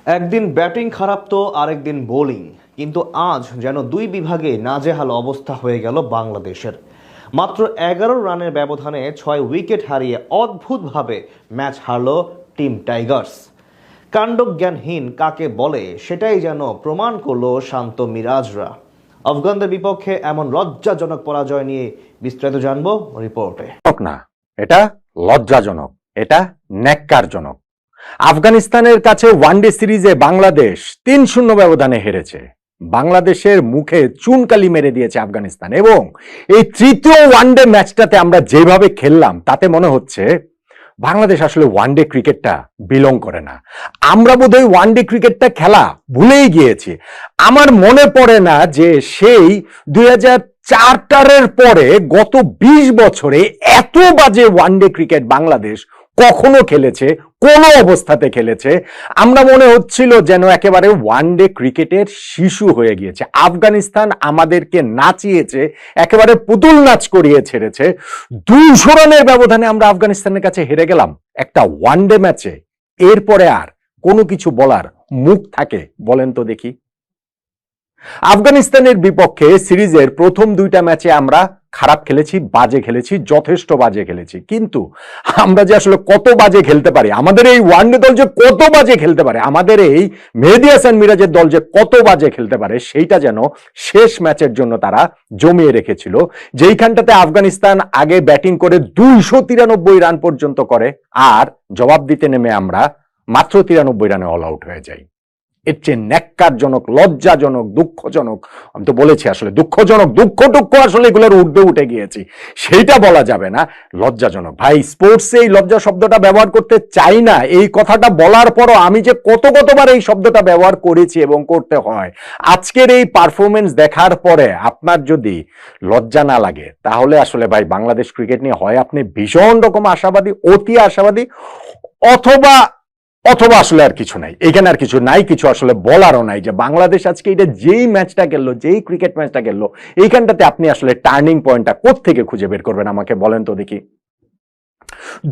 একদিন ব্যাটিং খারাপ তো আরেকদিন বোলিং, কিন্তু আজ যেন দুই বিভাগে নাজেহাল অবস্থা হয়ে গেল বাংলাদেশের। মাত্র 11 রানের ব্যবধানে 6 উইকেট হারিয়ে অদ্ভুতভাবে ম্যাচ হারল টিম টাইগার্স। কাণ্ডজ্ঞানহীন কাকে বলে সেটাই যেন প্রমাণ করল শান্ত মিরাজরা। আফগানদের বিপক্ষে এমন লজ্জাজনক পরাজয় নিয়ে বিস্তারিত জানবো রিপোর্টে। না, এটা লজ্জাজনক, এটা ন্যাক্কারজনক। আফগানিস্তানের কাছে ওয়ানডে সিরিজে বাংলাদেশ 3-0 ব্যবধানে হেরেছে। বাংলাদেশের মুখে চুনকালি মেরে দিয়েছে আফগানিস্তান, এবং এই তৃতীয় ওয়ানডে ম্যাচটাতে আমরা যেভাবে খেললাম তাতে মনে হচ্ছে বাংলাদেশ আসলে ওয়ানডে ক্রিকেটটা বিলং করে না। আমরা বোধহয় ওয়ানডে ক্রিকেটটা খেলা ভুলেই গিয়েছি। আমার মনে পড়ে না যে সেই 2004 পরে গত 20 বছরে এত বাজে ওয়ানডে ক্রিকেট বাংলাদেশ কখনো খেলেছে, কোন অবস্থাতে খেলেছে। আমরা মনে হচ্ছিল যেন একেবারে ওয়ানডে ক্রিকেটের শিশু হয়ে গিয়েছে। আফগানিস্তান আমাদেরকে নাচিয়েছে, একেবারে পুতুল নাচ করিয়ে ছেড়েছে। 200 রানের ব্যবধানে আমরা আফগানিস্তানের কাছে হেরে গেলাম একটা ওয়ানডে ম্যাচে। এরপরে আর কোনো কিছু বলার মুখ থাকে বলেন তো দেখি? আফগানিস্তানের বিপক্ষে সিরিজের প্রথম 2টা ম্যাচে আমরা খারাপ খেলেছি, বাজে খেলেছি, যথেষ্ট বাজে খেলেছি। কিন্তু আমরা যে আসলে কত বাজে খেলতে পারি, আমাদের এই ওয়ানডে দল যে কত বাজে খেলতে পারে, আমাদের এই মেহেদী হাসান মিরাজের দল যে কত বাজে খেলতে পারে, সেইটা যেন শেষ ম্যাচের জন্য তারা জমিয়ে রেখেছিল। যেইখানটাতে আফগানিস্তান আগে ব্যাটিং করে 293 রান পর্যন্ত করে, আর জবাব দিতে নেমে আমরা মাত্র 93 রানে অল আউট হয়ে যাই। এর চেয়ে ন্যাক্কারজনক, লজ্জাজনক, দুঃখজনক, আমি তো বলেছি আসলে দুঃখজনক, দুঃখ আসলে এগুলোর ঊর্ধ্বে উঠে গিয়েছি, সেইটা বলা যাবে না, লজ্জাজনক। ভাই, স্পোর্টসে এই লজ্জা শব্দটা ব্যবহার করতে চাই না। এই কথাটা বলার পরও আমি যে কতবার এই শব্দটা ব্যবহার করেছি এবং করতে হয়। আজকের এই পারফরমেন্স দেখার পরে আপনার যদি লজ্জা না লাগে, তাহলে আসলে ভাই বাংলাদেশ ক্রিকেট নিয়ে হয় আপনি ভীষণ রকম আশাবাদী, অতি আশাবাদী, অথবা আসলে আর কিছু নাই। এখানে আর কিছু নাই, কিছু আসলে বলারও নাই যে বাংলাদেশ আজকে এটা যেই ম্যাচটা খেললো, যেই ক্রিকেট ম্যাচটা খেললো, এইখানটাতে আপনি আসলে টার্নিং পয়েন্টটা কোত্থেকে খুঁজে বের করবেন আমাকে বলেন তো দেখি?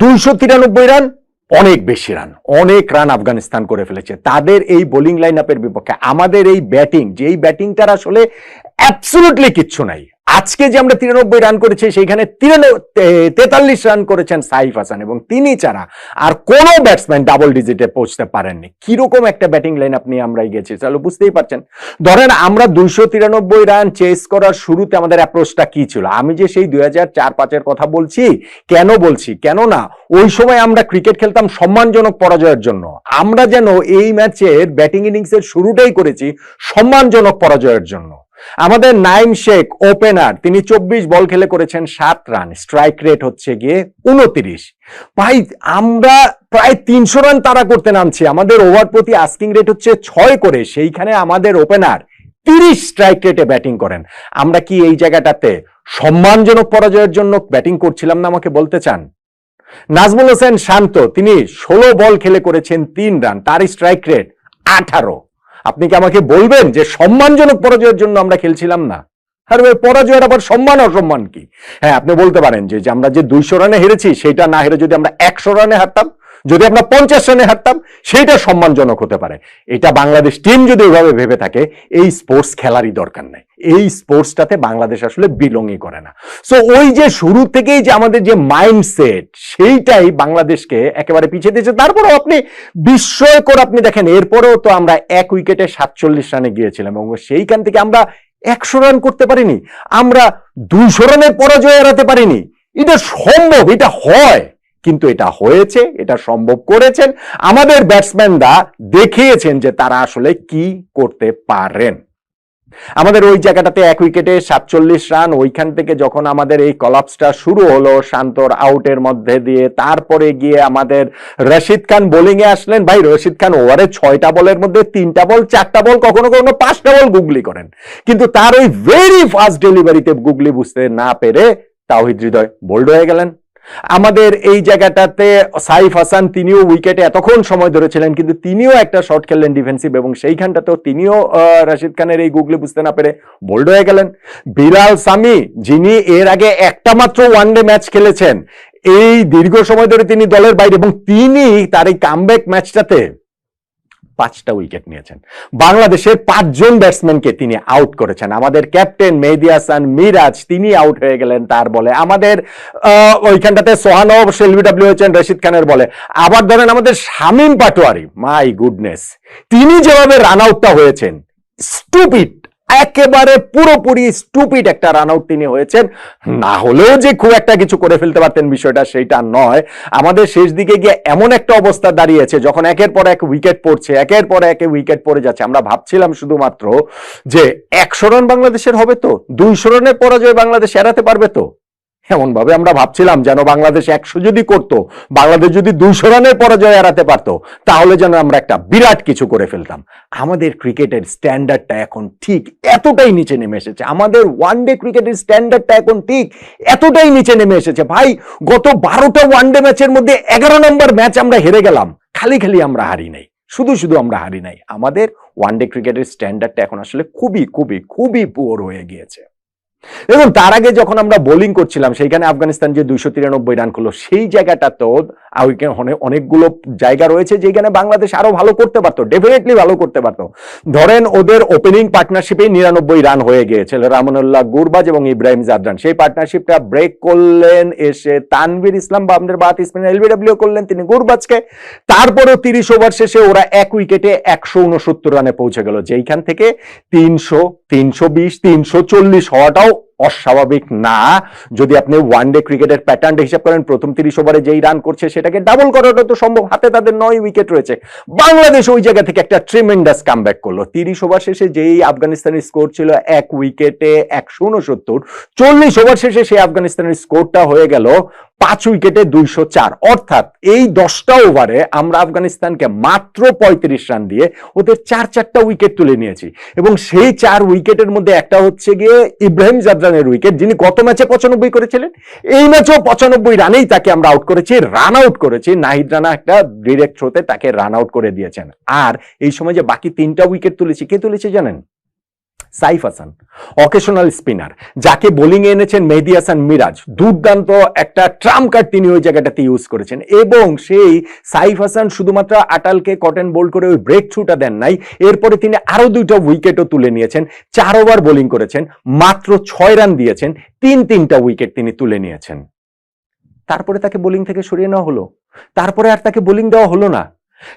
293 রান, অনেক বেশি রান, অনেক রান আফগানিস্তান করে ফেলেছে তাদের এই বোলিং লাইন আপের বিপক্ষে। আমাদের এই ব্যাটিং, যেই ব্যাটিংটার আসলে অ্যাবসলিউটলি কিচ্ছু নাই। আজকে যে আমরা 93 রান করেছি, সেইখানে 43 রান করেছেন সাইফ হাসান, এবং তিনি ছাড়া আর কোন ব্যাটসম্যান ডাবল ডিজিটে পৌঁছতে পারেননি। কিরকম একটা ব্যাটিং লাইন আপনি আমরাই গেছি, তাহলে বুঝতেই পারছেন। ধরেন আমরা 293 রান চেস করার শুরুতে আমাদের অ্যাপ্রোচটা কি ছিল? আমি যে সেই 2004-05 কথা বলছি, কেন বলছি? কেননা ওই সময় আমরা ক্রিকেট খেলতাম সম্মানজনক পরাজয়ের জন্য। আমরা যেন এই ম্যাচের ব্যাটিং ইনিংসের শুরুটাই করেছি সম্মানজনক পরাজয়ের জন্য। আমাদের নাইম শেখ ওপেনার, তিনি 24 বল খেলে করেছেন 7 রান, স্ট্রাইক রেট হচ্ছে গিয়ে 29। ভাই, আমরা প্রায় 300 রান তাড়া করতে নামছি, আমাদের ওভার প্রতি আস্কিং রেট হচ্ছে 6 করে, সেইখানে আমাদের ওপেনার 30 স্ট্রাইক রেটে ব্যাটিং করেন। আমরা কি এই জায়গাটাতে সম্মানজনক পরাজয়ের জন্য ব্যাটিং করছিলাম না আমাকে বলতে চান? নাজমুল হোসেন শান্ত, তিনি 16 বল খেলে করেছেন 3 রান, তার স্ট্রাইক রেট 18। আপনি কি আমাকে বলবেন যে সম্মানজনক পরাজয়ের জন্য আমরা খেলছিলাম না? আর ভাই, পরাজয়ের আবার সম্মান অসম্মান কি? হ্যাঁ, আপনি বলতে পারেন যে আমরা যে 200 রানে হেরেছি, সেটা না হেরে যদি আমরা 100 রানে হারতাম, যদি আমরা 50 রানে হারতাম, সেইটা সম্মানজনক হতে পারে। এটা বাংলাদেশ টিম যদি ওইভাবে ভেবে থাকে, এই স্পোর্টস খেলারই দরকার নাই। এই স্পোর্টসটাতে বাংলাদেশ আসলে বিলংই করে না। সো ওই যে শুরু থেকেই যে আমাদের যে মাইন্ডসেট, সেইটাই বাংলাদেশকে একেবারে পিছিয়ে দিয়েছে। তারপরেও আপনি বিস্ময়কর, আপনি দেখেন এরপরেও তো আমরা 1 উইকেটে 47 রানে গিয়েছিলাম, এবং সেইখান থেকে আমরা 100 রান করতে পারিনি, আমরা 200 রানের পরাজয় এড়াতে পারিনি। এটা সম্ভব, এটা হয়, কিন্তু এটা হয়েছে, এটা সম্ভব করেছেন আমাদের ব্যাটসম্যানরা, দেখিয়েছেন যে তারা আসলে কি করতে পারেন। আমাদের ওই জায়গাটাতে 1 উইকেটে 47 রান, ওইখান থেকে যখন আমাদের এই কলাপসটা শুরু হলো শান্তর আউটের মধ্যে দিয়ে, তারপরে গিয়ে আমাদের রশিদ খান বোলিং এ আসলেন। ভাই, রশিদ খান ওভারে 6টা বলের মধ্যে 3টা বল, 4টা বল, কখনো 5টা বল গুগলি করেন, কিন্তু তার ওই ভেরি ফাস্ট ডেলিভারিতে গুগলি বুঝতে না পেরে তাওহিদ হৃদয় বোল্ড হয়ে গেলেন। আমাদের এই জায়গাটাতে সাইফ হাসান, তিনিও উইকেটে এতক্ষণ সময় ধরেছিলেন, কিন্তু তিনিও একটা শট খেললেন ডিফেন্সিভ, এবং সেইখানটাতেও তিনিও রশিদ খানের এই গুগলি বুঝতে না পেরে বোল্ড হয়ে গেলেন। বিলাল সামি, যিনি এর আগে একটা মাত্র ওয়ানডে ম্যাচ খেলেছেন, এই দীর্ঘ সময় ধরে তিনি দলের বাইরে, এবং তিনি তার এই কামব্যাক ম্যাচটাতে 5টা উইকেট নিয়েছেন। বাংলাদেশের 5 জন ব্যাটসম্যানকে তিনি আউট করেছেন। আমাদের ক্যাপ্টেন মেহেদী হাসান মিরাজ তিনি আউট হয়ে গেলেন তার বলে। আমাদের ওইখানটাতে সোহানব LBW হয়েছেন রশিদ খানের বলে। আবার ধরেন আমাদের শামীম পাটোয়ারি, মাই গুডনেস, তিনি যেভাবে রান আউটটা হয়েছেন, স্টুপিড, একেবারে পুরোপুরি স্টুপিড একটা রান আউট তিনি হয়েছেন। না হলেও যে খুব একটা কিছু করে ফেলতে পারতেন বিষয়টা সেইটা নয়। আমাদের শেষ দিকে গিয়ে এমন একটা অবস্থা দাঁড়িয়েছে যখন একের পর এক উইকেট পড়ছে, একের পর এক উইকেট পড়ে যাচ্ছে, আমরা ভাবছিলাম শুধুমাত্র যে 100 রান বাংলাদেশের হবে তো, 200 রানের পরাজয় বাংলাদেশ এড়াতে পারবে তো, এমন ভাবে আমরা ভাবছিলাম যেন বাংলাদেশ 100 যদি করতো, বাংলাদেশ যদি 200 রানের পরাজয় এড়াতে পারতো, তাহলে যেন আমরা একটা বিরাট কিছু করে ফেলতাম। আমাদের ক্রিকেটের স্ট্যান্ডার্ডটা এখন ঠিক এতটাই নিচে নেমে এসেছে। আমাদের ওয়ানডে ক্রিকেটের স্ট্যান্ডার্ডটা এখন ঠিক এতটাই নিচে নেমে এসেছে। ভাই, গত 12টা ওয়ানডে ম্যাচের মধ্যে 11 নম্বর ম্যাচ আমরা হেরে গেলাম। খালি খালি আমরা হারি নাই, শুধু শুধু আমরা হারি নাই। আমাদের ওয়ানডে ক্রিকেটের স্ট্যান্ডার্ডটা এখন আসলে খুবই খুবই খুবই পুয়ার হয়ে গিয়েছে। এবং তার আগে যখন আমরা বোলিং করছিলাম, সেইখানে আফগানিস্তান যে 293 রান করলো, সেই জায়গাটা তো অনেকগুলো জায়গা রয়েছে যেখানে বাংলাদেশ আরো ভালো করতে পারতো, ডেফিনেটলি ভালো করতে পারতো। ধরেন ওদের ওপেনিং পার্টনারশিপে 99 রান হয়ে গিয়েছিল, রামানুল্লাহ গুরবাজ এবং ইব্রাহিম জাদরান। সেই পার্টনারশিপটা ব্রেক করলেন এসে তানভীর ইসলাম বা আমাদের বাত ইসমিন LBW করলেন তিনি গুরবাজকে। তারপরেও 30 ওভার শেষে ওরা 1 উইকেটে 169 রানে পৌঁছে গেল, যেইখান থেকে 300, 320, 340 হওয়াটাও অস্বাভাবিক না। যদি আপনি ওয়ানডে ক্রিকেটের প্যাটার্নটা হিসাব করেন, প্রথম 30 ওভারে যেই রান করছে সেটাকে ডাবল করাটা তো সম্ভব। হাতে তাদের 9 উইকেট রয়েছে। বাংলাদেশ ওই জায়গা থেকে একটা ট্রিমেন্ডাস কামব্যাক করলো। 30 ওভার শেষে যেই আফগানিস্তানের স্কোর ছিল 1 উইকেটে 169, 40 ওভার শেষে সেই আফগানিস্তানের স্কোরটা হয়ে গেল 5 উইকেটে 204। অর্থাৎ এই 10টা ওভারে আমরা আফগানিস্তানকে মাত্র 35 রান দিয়ে ওদের 4-4টা উইকেট তুলে নিয়েছি। এবং সেই 4 উইকেটের মধ্যে একটা হচ্ছে গিয়ে ইব্রাহিম জাদরানের উইকেট, যিনি গত ম্যাচে 95 করেছিলেন। এই ম্যাচেও 95 রানেই তাকে আমরা আউট করেছি, রান আউট করেছি। নাহিদ রানা একটা ডিরেক্ট থ্রোতে তাকে রান আউট করে দিয়েছেন। আর এই সময় যে বাকি 3টা উইকেট তুলেছি, কে তুলেছে জানেন? সাইফ হাসান, অকেশনাল স্পিনার, যাকে বোলিং এ এনেছেন মেহেদী হাসান মিরাজ। দুর্দান্ত একটা ট্রাম্প কার্ড তিনি ওই জায়গাটাতে ইউজ করেছেন। এবং সেই সাইফ হাসান শুধুমাত্র আটালকে কটন বোল্ড করে ওই ব্রেক থ্রুটা দেন নাই, এরপরে তিনি আরো 2টা উইকেটও তুলে নিয়েছেন। 4 ওভার বোলিং করেছেন, মাত্র 6 রান দিয়েছেন, 3টা উইকেট তিনি তুলে নিয়েছেন। তারপরে তাকে বোলিং থেকে সরিয়ে নেওয়া হলো, তারপরে আর তাকে বোলিং দেওয়া হলো না।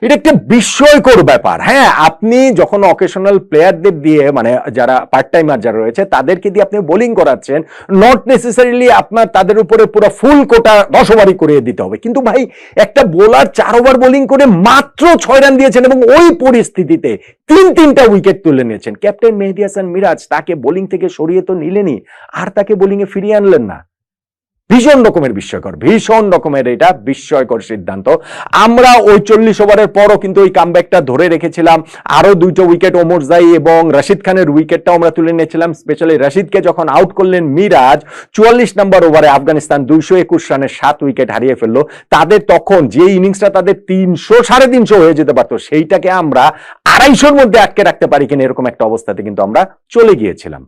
এটা একটা বিস্ময়কর ব্যাপার। হ্যাঁ, আপনি যখন অকেশনাল প্লেয়ারদের দিয়ে, মানে যারা পার্ট টাইমার যারা রয়েছে তাদেরকে দিয়ে আপনি বোলিং করাচ্ছেন, নট নেসেসারিলি আপনার তাদের উপরে পুরো ফুল কোটা 10 ওভারই করিয়ে দিতে হবে। কিন্তু ভাই, একটা বোলার 4 ওভার বোলিং করে মাত্র 6 রান দিয়েছেন এবং ওই পরিস্থিতিতে 3টা উইকেট তুলে নিয়েছেন। ক্যাপ্টেন মেহেদী হাসান মিরাজ তাকে বোলিং থেকে সরিয়ে তো নিলেনই, আর তাকে বোলিং এ ফিরিয়ে আনলেন না। ভীষণ রকমের বিস্ময়কর, ভীষণ রকমের এটা বিস্ময়কর সিদ্ধান্ত। আমরা ওই 40 ওভারের পরও কিন্তু ওই কামব্যাকটা ধরে রেখেছিলাম। আরো 2টা উইকেট ওমর জাই এবং রশিদ খানের উইকেটটাও আমরা তুলে নিয়েছিলাম। স্পেশালি রশিদকে যখন আউট করলেন মিরাজ 44 নম্বর ওভারে, আফগানিস্তান 221 রানে 7 উইকেট হারিয়ে ফেললো। তাদের তখন যে ইনিংসটা তাদের 300, 350 হয়ে যেতে পারতো, সেইটাকে আমরা 250-র মধ্যে আটকে রাখতে পারি কিনা এরকম একটা অবস্থাতে কিন্তু আমরা চলে গিয়েছিলাম।